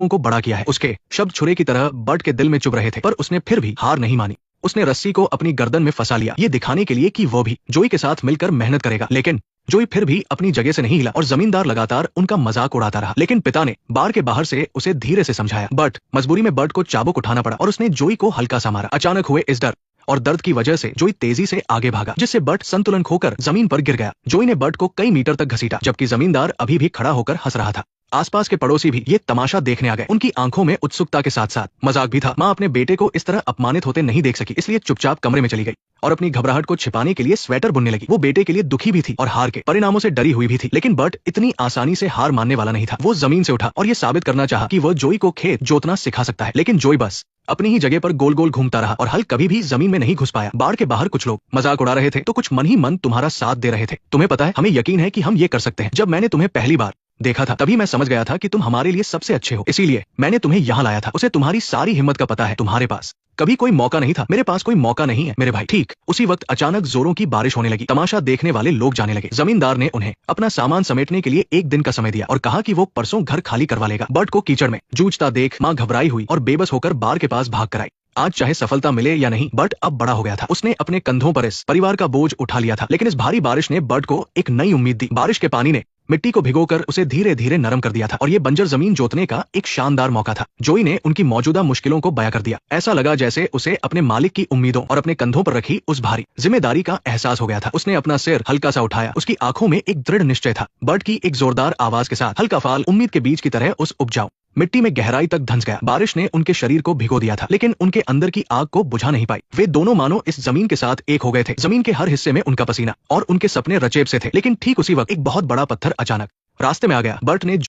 को बड़ा किया है। उसके शब्द छुरे की तरह बर्ट के दिल में चुभ रहे थे, पर उसने फिर भी हार नहीं मानी। उसने रस्सी को अपनी गर्दन में फंसा लिया, ये दिखाने के लिए कि वो भी जोई के साथ मिलकर मेहनत करेगा। लेकिन जोई फिर भी अपनी जगह से नहीं हिला और जमींदार लगातार उनका मजाक उड़ाता रहा। लेकिन पिता ने बार के बाहर से उसे धीरे से समझाया। बट मजबूरी में बर्ट को चाबुक उठाना पड़ा और उसने जोई को हल्का सा मारा। अचानक हुए इस डर और दर्द की वजह से जोई तेजी से आगे भागा, जिससे बर्ट संतुलन खोकर जमीन पर गिर गया। जोई ने बर्ट को कई मीटर तक घसीटा, जबकि जमींदार अभी भी खड़ा होकर हंस रहा था। आसपास के पड़ोसी भी ये तमाशा देखने आ गए। उनकी आंखों में उत्सुकता के साथ साथ मजाक भी था। माँ अपने बेटे को इस तरह अपमानित होते नहीं देख सकी, इसलिए चुपचाप कमरे में चली गई और अपनी घबराहट को छिपाने के लिए स्वेटर बुनने लगी। वो बेटे के लिए दुखी भी थी और हार के परिणामों से डरी हुई भी थी। लेकिन बर्ट इतनी आसानी से हार मानने वाला नहीं था। वो जमीन से उठा और ये साबित करना चाहा कि वो जोई को खेत जोतना सिखा सकता है। लेकिन जोई बस अपनी ही जगह पर गोल गोल घूमता रहा और हल कभी भी जमीन में नहीं घुस पाया। बाढ़ के बाहर कुछ लोग मजाक उड़ा रहे थे तो कुछ मन ही मन तुम्हारा साथ दे रहे थे। तुम्हें पता है, हमें यकीन है कि हम ये कर सकते हैं। जब मैंने तुम्हें पहली बार देखा था तभी मैं समझ गया था कि तुम हमारे लिए सबसे अच्छे हो, इसीलिए मैंने तुम्हें यहाँ लाया था। उसे तुम्हारी सारी हिम्मत का पता है। तुम्हारे पास कभी कोई मौका नहीं था। मेरे पास कोई मौका नहीं है मेरे भाई। ठीक उसी वक्त अचानक जोरों की बारिश होने लगी। तमाशा देखने वाले लोग जाने लगे। जमींदार ने उन्हें अपना सामान समेटने के लिए एक दिन का समय दिया और कहा कि वो परसों घर खाली करवा लेगा। बर्ट को कीचड़ में जूझता देख माँ घबराई हुई और बेबस होकर बार के पास भाग कर आई। आज चाहे सफलता मिले या नहीं, बर्ट अब बड़ा हो गया था। उसने अपने कंधों पर इस परिवार का बोझ उठा लिया था। लेकिन इस भारी बारिश ने बर्ट को एक नई उम्मीद दी। बारिश के पानी ने मिट्टी को भिगोकर उसे धीरे धीरे नरम कर दिया था और ये बंजर जमीन जोतने का एक शानदार मौका था। जोई ने उनकी मौजूदा मुश्किलों को बयां कर दिया। ऐसा लगा जैसे उसे अपने मालिक की उम्मीदों और अपने कंधों पर रखी उस भारी जिम्मेदारी का एहसास हो गया था। उसने अपना सिर हल्का सा उठाया। उसकी आंखों में एक दृढ़ निश्चय था। बर्ट की एक जोरदार आवाज के साथ हल्का फाल उम्मीद के बीज की तरह उस उपजाऊ मिट्टी में गहराई तक धंस गया। बारिश ने उनके शरीर को भिगो दिया था, लेकिन उनके अंदर की आग को बुझा नहीं पाई। वे दोनों मानो इस जमीन के साथ एक हो गए थे। जमीन के हर हिस्से में उनका पसीना और उनके सपने रचेब से थे। लेकिन ठीक उसी वक्त एक बहुत बड़ा पत्थर अचानक रास्ते में आ गया। बर्ट ने